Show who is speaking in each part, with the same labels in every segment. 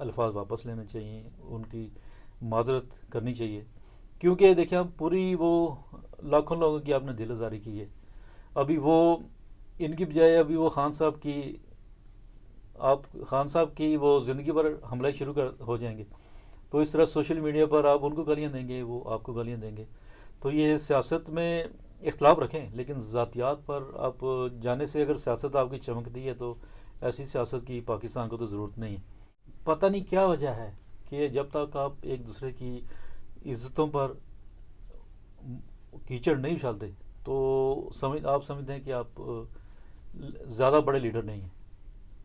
Speaker 1: الفاظ واپس لینے چاہیے، ان کی معذرت کرنی چاہیے، کیونکہ دیکھیں اب پوری وہ لاکھوں لوگوں کی آپ نے دل آزاری کی ہے. ابھی وہ ان کی بجائے ابھی وہ خان صاحب کی وہ زندگی پر حملہ شروع ہو جائیں گے. تو اس طرح سوشل میڈیا پر آپ ان کو گالیاں دیں گے، وہ آپ کو گالیاں دیں گے. تو یہ سیاست میں اختلاف رکھیں، لیکن ذاتیات پر آپ جانے سے اگر سیاست آپ کی چمکتی ہے تو ایسی سیاست کی پاکستان کو تو ضرورت نہیں ہے. پتہ نہیں کیا وجہ ہے کہ جب تک آپ ایک دوسرے کی عزتوں پر کیچڑ نہیں اچھالتے تو آپ سمجھتے ہیں کہ آپ زیادہ بڑے لیڈر نہیں ہیں.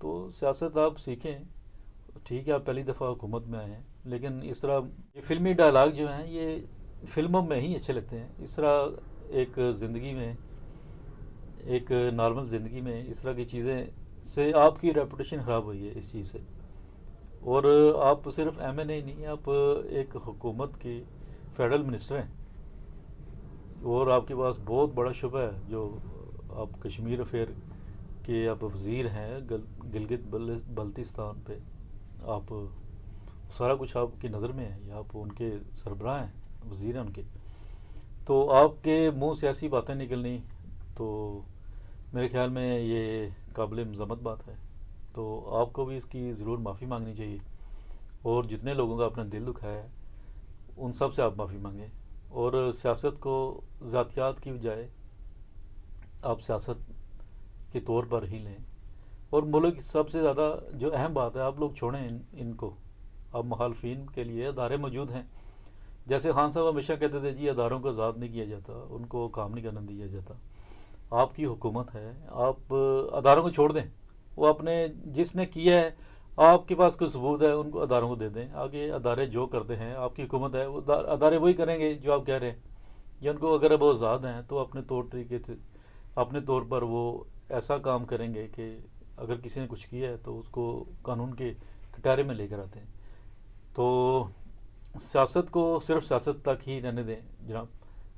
Speaker 1: تو سیاست آپ سیکھیں. ٹھیک ہے، آپ پہلی دفعہ حکومت میں آئے ہیں، لیکن اس طرح یہ فلمی ڈائلاگ جو ہیں یہ فلموں میں ہی اچھے لگتے ہیں. اس طرح ایک زندگی میں، ایک نارمل زندگی میں اس طرح کی چیزیں سے آپ کی ریپوٹیشن خراب ہوئی ہے اس چیز سے. اور آپ صرف ایم این اے نہیں، آپ ایک حکومت کی فیڈرل منسٹر ہیں، اور آپ کے پاس بہت بڑا شعبہ ہے جو آپ کشمیر افیئر کے آپ وزیر ہیں، گلگت بلتستان پہ آپ سارا کچھ آپ کی نظر میں ہے، یا آپ ان کے سربراہ ہیں، وزیر ہیں ان کے. تو آپ کے منہ سے ایسی باتیں نکلنی تو میرے خیال میں یہ قابل مذمت بات ہے. تو آپ کو بھی اس کی ضرور معافی مانگنی چاہیے، اور جتنے لوگوں کا اپنا دل دکھایا ہے ان سب سے آپ معافی مانگیں، اور سیاست کو ذاتیات کی بجائے آپ سیاست کے طور پر ہی لیں. اور ملک سب سے زیادہ جو اہم بات ہے، آپ لوگ چھوڑیں ان کو. اب مخالفین کے لیے ادارے موجود ہیں. جیسے خان صاحب ہمیشہ کہتے تھے جی اداروں کو آزاد نہیں کیا جاتا، ان کو کام نہیں کرنے دیا جاتا. آپ کی حکومت ہے، آپ اداروں کو چھوڑ دیں. وہ اپنے جس نے کیا ہے، آپ کے پاس کوئی ثبوت ہے ان کو اداروں کو دے دیں. آگے ادارے جو کرتے ہیں، آپ کی حکومت ہے، وہ ادارے وہی کریں گے جو آپ کہہ رہے ہیں. یا ان کو اگر وہ آزاد ہیں تو اپنے طور طریقے سے اپنے طور پر وہ ایسا کام کریں گے کہ اگر کسی نے کچھ کیا ہے تو اس کو قانون کے کٹارے میں لے کر آتے ہیں. تو سیاست کو صرف سیاست تک ہی رہنے دیں جناب.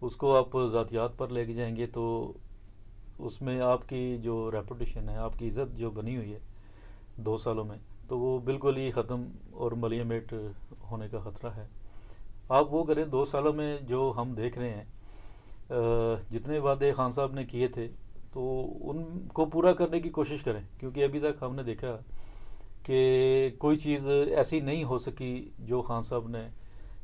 Speaker 1: اس کو آپ ذاتیات پر لے کے جائیں گے تو اس میں آپ کی جو ریپوٹیشن ہے، آپ کی عزت جو بنی ہوئی ہے 2 سالوں میں، تو وہ بالکل ہی ختم اور ملیا میٹ ہونے کا خطرہ ہے. آپ وہ کریں 2 سالوں میں جو ہم دیکھ رہے ہیں، جتنے وعدے خان صاحب نے کیے تھے تو ان کو پورا کرنے کی کوشش کریں، کیونکہ ابھی تک ہم نے دیکھا کہ کوئی چیز ایسی نہیں ہو سکی جو خان صاحب نے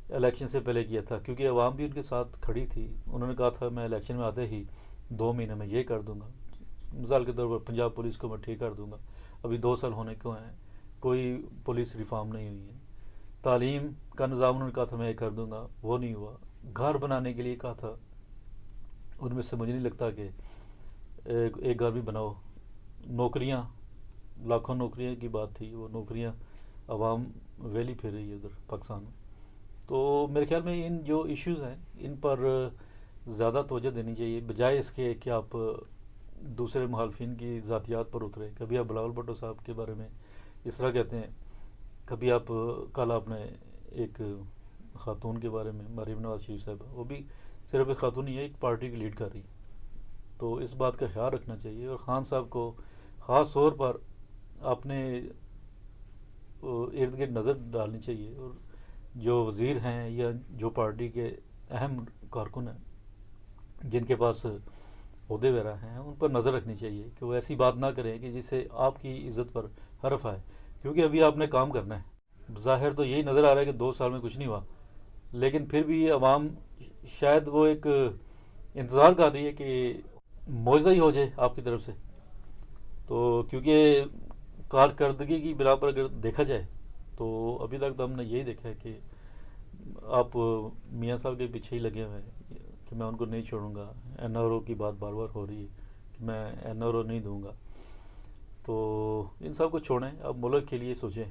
Speaker 1: الیکشن سے پہلے کیا تھا. کیونکہ عوام بھی ان کے ساتھ کھڑی تھی. انہوں نے کہا تھا میں الیکشن میں آتے ہی 2 مہینے میں یہ کر دوں گا. مثال کے طور پر پنجاب پولیس کو میں ٹھیک کر دوں گا. ابھی 2 سال ہونے کو ہیں، کوئی پولیس ریفارم نہیں ہوئی ہے. تعلیم کا نظام انہوں نے کہا تھا میں یہ کر دوں گا، وہ نہیں ہوا. گھر بنانے کے لیے کہا تھا، ان میں سے مجھے نہیں لگتا کہ ایک گھر بھی بناؤ. نوکریاں، لاکھوں نوکریاں کی بات تھی، وہ نوکریاں عوام ویلی پھر رہی ہے ادھر پاکستان میں. تو میرے خیال میں ان جو ایشوز ہیں ان پر زیادہ توجہ دینی چاہیے، بجائے اس کے کہ آپ دوسرے مخالفین کی ذاتیات پر اترے. کبھی آپ بلاول بھٹو صاحب کے بارے میں اس طرح کہتے ہیں، کبھی آپ کل آپ نے ایک خاتون کے بارے میں، مریم نواز شریف صاحب، وہ بھی صرف ایک خاتون ہی ہے، ایک پارٹی کی لیڈ کر رہی. تو اس بات کا خیال رکھنا چاہیے. اور خان صاحب کو خاص طور پر اپنے ارد گرد نظر ڈالنی چاہیے، اور جو وزیر ہیں یا جو پارٹی کے اہم کارکن ہیں جن کے پاس عہدے وغیرہ ہیں، ان پر نظر رکھنی چاہیے کہ وہ ایسی بات نہ کریں کہ جس سے آپ کی عزت پر حرف آئے. کیونکہ ابھی آپ نے کام کرنا ہے. ظاہر تو یہی نظر آ رہا ہے کہ 2 سال میں کچھ نہیں ہوا، لیکن پھر بھی عوام شاید وہ ایک انتظار کر رہی ہے کہ معجزہ ہی ہو جائے آپ کی طرف سے. تو کیونکہ کارکردگی کی بنا پر اگر دیکھا جائے تو ابھی تک تو ہم نے یہی دیکھا ہے کہ آپ میاں صاحب کے پیچھے ہی لگے ہوئے ہیں کہ میں ان کو نہیں چھوڑوں گا. این آر او کی بات بار بار ہو رہی ہے کہ میں این آر او نہیں دوں گا. تو ان سب کو چھوڑیں، اب ملک کے لیے سوچیں،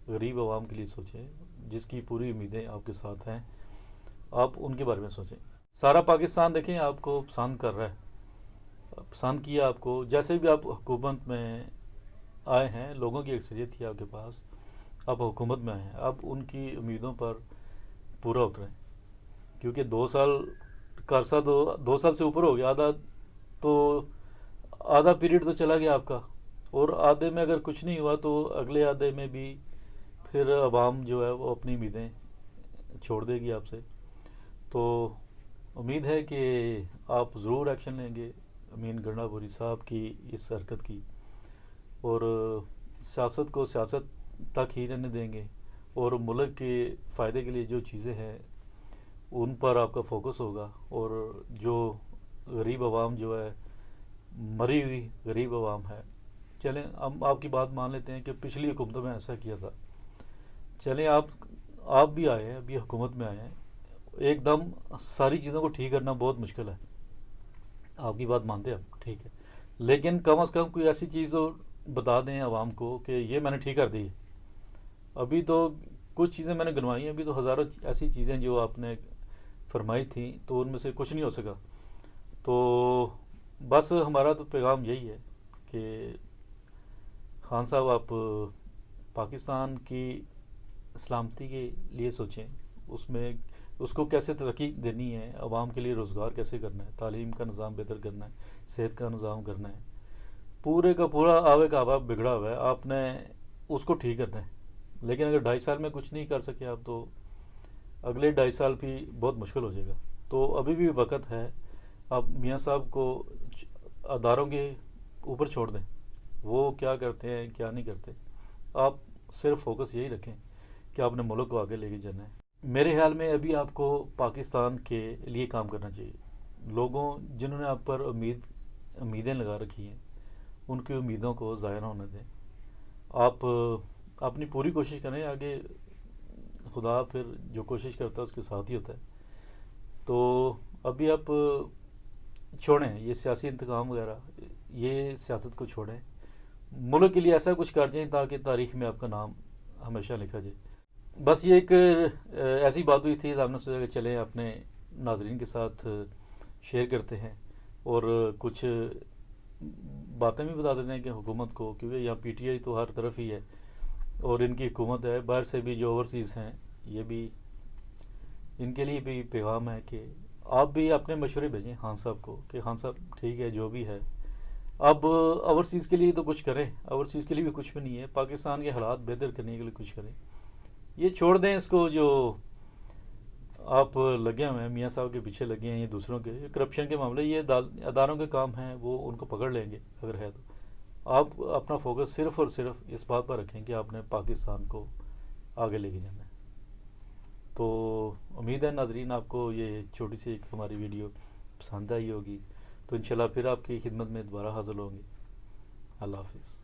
Speaker 1: غریب عوام کے لیے سوچیں، جس کی پوری امیدیں آپ کے ساتھ ہیں، آپ ان کے بارے میں سوچیں. سارا پاکستان دیکھیں آپ کو پسند کر رہا ہے، پسند کیا آپ کو. جیسے بھی آپ حکومت میں آئے ہیں، لوگوں کی اکثریت تھی آپ کے پاس، آپ حکومت میں آئے ہیں، اب ان کی امیدوں پر پورا اتریں. کیونکہ 2 سال کا عرصہ تو 2 سال سے اوپر ہو گیا، آدھا پیریڈ تو چلا گیا آپ کا. اور آدھے میں اگر کچھ نہیں ہوا تو اگلے آدھے میں بھی پھر عوام جو ہے وہ اپنی امیدیں چھوڑ دے گی آپ سے. تو امید ہے کہ آپ ضرور ایکشن لیں گے امین گنڈا پوری صاحب کی اس حرکت کی, اور سیاست کو سیاست تک ہی رہنے دیں گے, اور ملک کے فائدے کے لیے جو چیزیں ہیں ان پر آپ کا فوکس ہوگا. اور جو غریب عوام جو ہے, مری ہوئی غریب عوام ہے, چلیں ہم آپ کی بات مان لیتے ہیں کہ پچھلی حکومتوں میں ایسا کیا تھا, چلیں آپ بھی آئے ہیں, ابھی حکومت میں آئے ہیں, ایک دم ساری چیزوں کو ٹھیک کرنا بہت مشکل ہے. آپ کی بات مانتے ہیں آپ, ٹھیک ہے, لیکن کم از کم کوئی ایسی چیز تو بتا دیں عوام کو کہ یہ میں نے ٹھیک کر دی ہے. ابھی تو کچھ چیزیں میں نے گنوائی ہیں, ابھی تو ہزاروں ایسی چیزیں جو آپ نے فرمائی تھیں تو ان میں سے کچھ نہیں ہو سکا. تو بس ہمارا تو پیغام یہی ہے کہ خان صاحب آپ پاکستان کی سلامتی کے لیے سوچیں, اس کو کیسے ترقی دینی ہے, عوام کے لیے روزگار کیسے کرنا ہے, تعلیم کا نظام بہتر کرنا ہے, صحت کا نظام کرنا ہے. پورے کا پورا آوے کا آبا بگڑا ہوا ہے, آپ نے اس کو ٹھیک کرنا ہے. لیکن اگر 2.5 سال میں کچھ نہیں کر سکے آپ, تو اگلے 2.5 سال بھی بہت مشکل ہو جائے گا. تو ابھی بھی وقت ہے, آپ میاں صاحب کو اداروں کے اوپر چھوڑ دیں, وہ کیا کرتے ہیں کیا نہیں کرتے. آپ صرف فوکس یہی رکھیں کہ آپ نے ملک کو آگے لے کے جانا ہے. میرے خیال میں ابھی آپ کو پاکستان کے لیے کام کرنا چاہیے. لوگوں جنہوں نے آپ پر امیدیں لگا رکھی ہیں, ان کی امیدوں کو ضائع نہ ہونے دیں. آپ اپنی پوری کوشش کریں, آگے خدا پھر جو کوشش کرتا ہے اس کے ساتھ ہی ہوتا ہے. تو ابھی آپ چھوڑیں یہ سیاسی انتقام وغیرہ, یہ سیاست کو چھوڑیں, ملک کے لیے ایسا کچھ کر جائیں تاکہ تاریخ میں آپ کا نام ہمیشہ لکھا جائے. بس یہ ایک ایسی بات ہوئی تھی, ہم نے سوچا کہ چلیں اپنے ناظرین کے ساتھ شیئر کرتے ہیں, اور کچھ باتیں بھی بتا دیتے ہیں کہ حکومت کو, کیونکہ یہاں پی ٹی آئی تو ہر طرف ہی ہے اور ان کی حکومت ہے, باہر سے بھی جو اوورسیز ہیں یہ بھی, ان کے لیے بھی پیغام ہے کہ آپ بھی اپنے مشورے بھیجیں خان صاحب کو کہ خان صاحب ٹھیک ہے جو بھی ہے, اب اوورسیز کے لیے تو کچھ کریں, اوورسیز کے لیے بھی کچھ بھی نہیں ہے, پاکستان کے حالات بہتر کرنے کے لیے کچھ کریں. یہ چھوڑ دیں اس کو جو آپ لگے ہوئے ہیں, میاں صاحب کے پیچھے لگے ہیں, یہ دوسروں کے کرپشن کے معاملے, یہ اداروں کے کام ہیں, وہ ان کو پکڑ لیں گے اگر ہے تو. آپ اپنا فوکس صرف اور صرف اس بات پر رکھیں کہ آپ نے پاکستان کو آگے لے کے جانا ہے. تو امید ہے ناظرین آپ کو یہ چھوٹی سی ایک ہماری ویڈیو پسند آئی ہوگی, تو انشاءاللہ پھر آپ کی خدمت میں دوبارہ حاضر ہوں گے. اللہ حافظ.